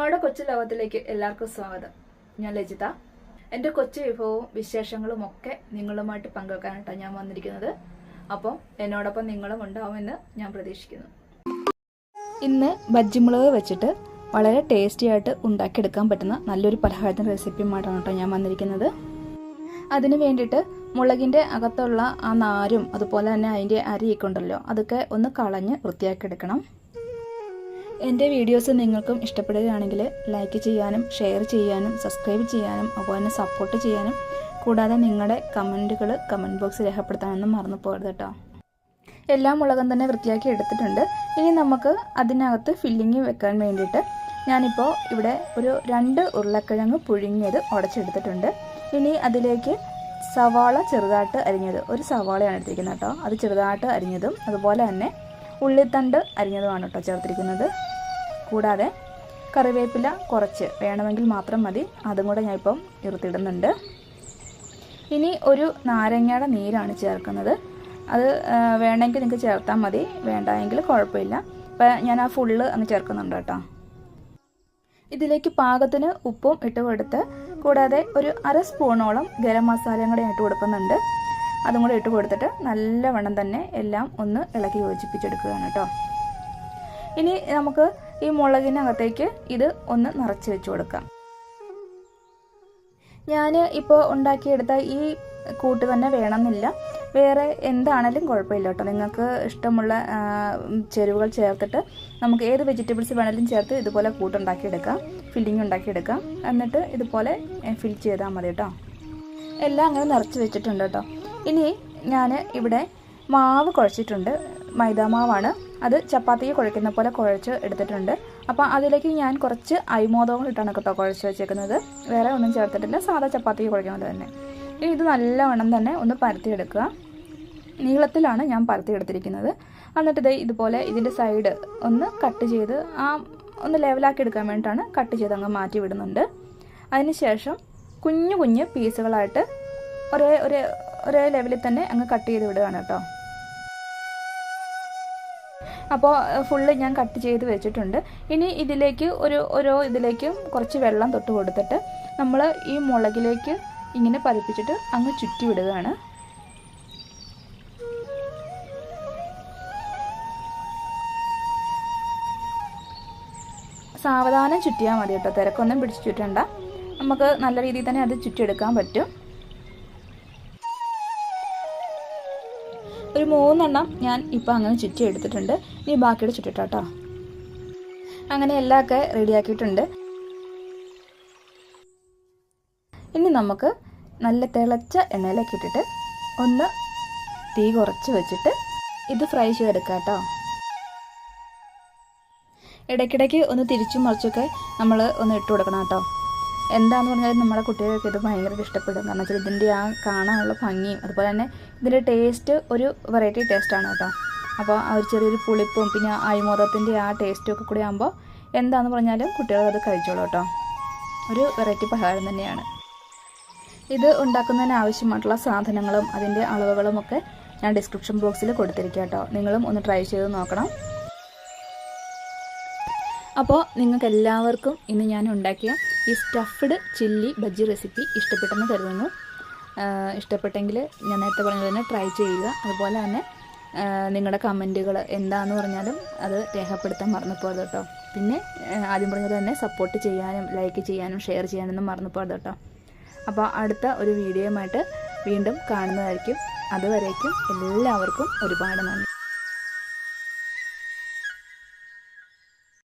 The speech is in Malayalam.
ഞങ്ങളുടെ കൊച്ചു ലോകത്തിലേക്ക് എല്ലാവർക്കും സ്വാഗതം. ഞാൻ ലജിത. എൻ്റെ കൊച്ചു വിഭവവും വിശേഷങ്ങളും ഒക്കെ നിങ്ങളുമായിട്ട് പങ്കുവെക്കാനായിട്ടാണ് ഞാൻ വന്നിരിക്കുന്നത്. അപ്പം എന്നോടൊപ്പം നിങ്ങളും ഉണ്ടാവുമെന്ന് ഞാൻ പ്രതീക്ഷിക്കുന്നു. ഇന്ന് ബജ്ജിമുളക് വെച്ചിട്ട് വളരെ ടേസ്റ്റി ആയിട്ട് ഉണ്ടാക്കിയെടുക്കാൻ പറ്റുന്ന നല്ലൊരു പലഹാരത്തിൻ്റെ റെസിപ്പിയുമായിട്ടാണ് കേട്ടോ ഞാൻ വന്നിരിക്കുന്നത്. അതിന് വേണ്ടിയിട്ട് മുളകിൻ്റെ അകത്തുള്ള ആ നാരും അതുപോലെ തന്നെ അതിൻ്റെ അരിയൊക്കെ ഉണ്ടല്ലോ, അതൊക്കെ ഒന്ന് കളഞ്ഞ് വൃത്തിയാക്കിയെടുക്കണം. എൻ്റെ വീഡിയോസ് നിങ്ങൾക്കും ഇഷ്ടപ്പെടുകയാണെങ്കിൽ ലൈക്ക് ചെയ്യാനും ഷെയർ ചെയ്യാനും സബ്സ്ക്രൈബ് ചെയ്യാനും അതുപോലെ തന്നെ സപ്പോർട്ട് ചെയ്യാനും കൂടാതെ നിങ്ങളുടെ കമൻറ്റുകൾ കമൻറ്റ് ബോക്സിൽ രേഖപ്പെടുത്താനൊന്നും മറന്നു പോകരുത് കേട്ടോ. എല്ലാ മുളകും തന്നെ വൃത്തിയാക്കി എടുത്തിട്ടുണ്ട്. ഇനി നമുക്ക് അതിനകത്ത് ഫില്ലിങ് വെക്കാൻ വേണ്ടിയിട്ട് ഞാനിപ്പോൾ ഇവിടെ ഒരു 2 ഉരുളക്കിഴങ്ങ് പുഴുങ്ങിയത് ഉടച്ചെടുത്തിട്ടുണ്ട്. ഇനി അതിലേക്ക് സവാള ചെറുതായിട്ട് അരിഞ്ഞത്, ഒരു സവാളയാണ് എടുത്തിരിക്കുന്നത് കേട്ടോ, അത് ചെറുതായിട്ട് അരിഞ്ഞതും അതുപോലെ തന്നെ ഉള്ളിത്തണ്ട് അരിഞ്ഞതുമാണ് കേട്ടോ ചേർത്തിരിക്കുന്നത്. കൂടാതെ കറിവേപ്പില കുറച്ച് വേണമെങ്കിൽ മാത്രം മതി, അതും കൂടെ ഞാൻ ഇപ്പം ഇറുത്തിടുന്നുണ്ട്. ഇനി ഒരു നാരങ്ങയുടെ നീരാണ് ചേർക്കുന്നത്. അത് വേണമെങ്കിൽ നിങ്ങൾക്ക് ചേർത്താൽ മതി, വേണ്ടെങ്കിൽ കുഴപ്പമില്ല. ഇപ്പം ഞാൻ ആ ഫുള്ള് അങ്ങ് ചേർക്കുന്നുണ്ട് കേട്ടോ. ഇതിലേക്ക് പാകത്തിന് ഉപ്പും ഇട്ട് കൊടുത്ത് കൂടാതെ ഒരു 1/2 സ്പൂണോളം ഗരം മസാലയും കൂടെ ഇട്ട് കൊടുക്കുന്നുണ്ട്. അതും കൂടെ ഇട്ട് കൊടുത്തിട്ട് നല്ലവണ്ണം തന്നെ എല്ലാം ഒന്ന് ഇളക്കി യോജിപ്പിച്ചെടുക്കുകയാണ് കേട്ടോ. ഇനി നമുക്ക് ഈ മുളകിനകത്തേക്ക് ഇത് ഒന്ന് നിറച്ച് വെച്ച് കൊടുക്കാം. ഞാൻ ഇപ്പോൾ ഉണ്ടാക്കിയെടുത്ത ഈ കൂട്ട് തന്നെ വേണമെന്നില്ല, വേറെ എന്താണേലും കുഴപ്പമില്ല കേട്ടോ. നിങ്ങൾക്ക് ഇഷ്ടമുള്ള ചേരുവകൾ ചേർത്തിട്ട് നമുക്ക് ഏത് വെജിറ്റബിൾസ് വേണമെങ്കിലും ചേർത്ത് ഇതുപോലെ കൂട്ടുണ്ടാക്കിയെടുക്കാം, ഫില്ലിങ് ഉണ്ടാക്കിയെടുക്കാം. എന്നിട്ട് ഇതുപോലെ ഫിൽ ചെയ്താൽ മതി കേട്ടോ. എല്ലാം അങ്ങനെ നിറച്ച് വെച്ചിട്ടുണ്ട് കേട്ടോ. ഇനി ഞാൻ ഇവിടെ മാവ് കുഴച്ചിട്ടുണ്ട്, മൈദാമാവാണ്. അത് ചപ്പാത്തിക്ക് കുഴക്കുന്ന പോലെ കുഴച്ച് എടുത്തിട്ടുണ്ട്. അപ്പോൾ അതിലേക്ക് ഞാൻ കുറച്ച് അരിമോദകങ്ങൾ ഇട്ടാണ് കേട്ടോ കുഴച്ച് വെച്ചേക്കുന്നത്, വേറെ ഒന്നും ചേർത്തിട്ടില്ല, സാധാ ചപ്പാത്തിക്ക് കുഴക്കുന്നത് തന്നെ. ഇനി ഇത് നല്ലവണ്ണം തന്നെ ഒന്ന് പരത്തിയെടുക്കുക. നീളത്തിലാണ് ഞാൻ പരത്തിയെടുത്തിരിക്കുന്നത്. എന്നിട്ട് ഇതുപോലെ ഇതിൻ്റെ സൈഡ് ഒന്ന് കട്ട് ചെയ്ത് ഒന്ന് ലെവലാക്കി എടുക്കാൻ വേണ്ടിയിട്ടാണ് കട്ട് ചെയ്ത് അങ്ങ് മാറ്റി വിടുന്നുണ്ട്. അതിനുശേഷം കുഞ്ഞു കുഞ്ഞ് പീസുകളായിട്ട് ഒരേ ലെവലിൽ തന്നെ അങ്ങ് കട്ട് ചെയ്ത് വിടുകയാണ് കേട്ടോ. അപ്പോൾ ഫുള്ള് ഞാൻ കട്ട് ചെയ്ത് വെച്ചിട്ടുണ്ട്. ഇനി ഇതിലേക്ക് ഓരോ ഇതിലേക്കും കുറച്ച് വെള്ളം തൊട്ട് കൊടുത്തിട്ട് നമ്മൾ ഈ മുളകിലേക്ക് ഇങ്ങനെ പതിപ്പിച്ചിട്ട് അങ്ങ് ചുറ്റി വിടുകയാണ്. സാവധാനം ചുറ്റിയാൽ മതി കേട്ടോ, തിരക്കൊന്നും പിടിച്ച് ചുറ്റണ്ട. നമുക്ക് നല്ല രീതിയിൽ തന്നെ അത് ചുറ്റിയെടുക്കാൻ പറ്റും. ഒരു 3 എണ്ണം ഞാൻ ഇപ്പോൾ അങ്ങനെ ചുറ്റി എടുത്തിട്ടുണ്ട്. ഇനി ബാക്കിയുടെ ചുറ്റിട്ടോ. അങ്ങനെ എല്ലാമൊക്കെ റെഡിയാക്കിയിട്ടുണ്ട്. ഇനി നമുക്ക് നല്ല തിളച്ച എണ്ണയിലേക്ക് ഇട്ടിട്ട് ഒന്ന് തീ കുറച്ച് വെച്ചിട്ട് ഇത് ഫ്രൈ ചെയ്തെടുക്കാം കേട്ടോ. ഇടയ്ക്കിടയ്ക്ക് ഒന്ന് തിരിച്ചും മറിച്ചൊക്കെ നമ്മൾ ഒന്ന് ഇട്ട് കൊടുക്കണം കേട്ടോ. എന്താണെന്ന് പറഞ്ഞാൽ നമ്മുടെ കുട്ടികൾക്ക് ഇത് ഭയങ്കര ഇഷ്ടപ്പെടും. കാരണം വെച്ചാൽ ഇതിൻ്റെ ആ കാണാനുള്ള ഭംഗിയും അതുപോലെ തന്നെ ഇതിൻ്റെ ടേസ്റ്റ് ഒരു വെറൈറ്റി ടേസ്റ്റാണ് കേട്ടോ. അപ്പോൾ ആ ഒരു ചെറിയൊരു പുളിപ്പും പിന്നെ അരിമോദത്തിൻ്റെ ആ ടേസ്റ്റും ഒക്കെ കൂടി ആകുമ്പോൾ എന്താണെന്ന് പറഞ്ഞാലും കുട്ടികൾ അത് കഴിച്ചോളൂ കേട്ടോ. ഒരു വെറൈറ്റി പലഹാരം തന്നെയാണ്. ഇത് ഉണ്ടാക്കുന്നതിന് ആവശ്യമായിട്ടുള്ള സാധനങ്ങളും അതിൻ്റെ അളവുകളും ഒക്കെ ഞാൻ ഡിസ്ക്രിപ്ഷൻ ബോക്സിൽ കൊടുത്തിരിക്കാം കേട്ടോ. നിങ്ങളും ഒന്ന് ട്രൈ ചെയ്ത് നോക്കണം. അപ്പോൾ നിങ്ങൾക്ക് എല്ലാവർക്കും ഇന്ന് ഞാൻ ഉണ്ടാക്കിയ ഈ സ്റ്റഫ്ഡ് ചില്ലി ബജ്ജി റെസിപ്പി ഇഷ്ടപ്പെട്ടെന്ന് കരുതുന്നു. ഇഷ്ടപ്പെട്ടെങ്കിൽ ഞാൻ നേരത്തെ പറഞ്ഞത് തന്നെ ട്രൈ ചെയ്യുക. അതുപോലെ തന്നെ നിങ്ങളുടെ കമൻറ്റുകൾ എന്താണെന്ന് പറഞ്ഞാലും അത് രേഖപ്പെടുത്താൻ മറന്നു പോകരുത് കേട്ടോ. പിന്നെ ആദ്യം പറഞ്ഞത് തന്നെ സപ്പോർട്ട് ചെയ്യാനും ലൈക്ക് ചെയ്യാനും ഷെയർ ചെയ്യാനൊന്നും മറന്നു പോകരുത് കേട്ടോ. അപ്പോൾ അടുത്ത ഒരു വീഡിയോയുമായിട്ട് വീണ്ടും കാണുന്നതായിരിക്കും. അതുവരേക്കും എല്ലാവർക്കും ഒരുപാട് നന്ദി.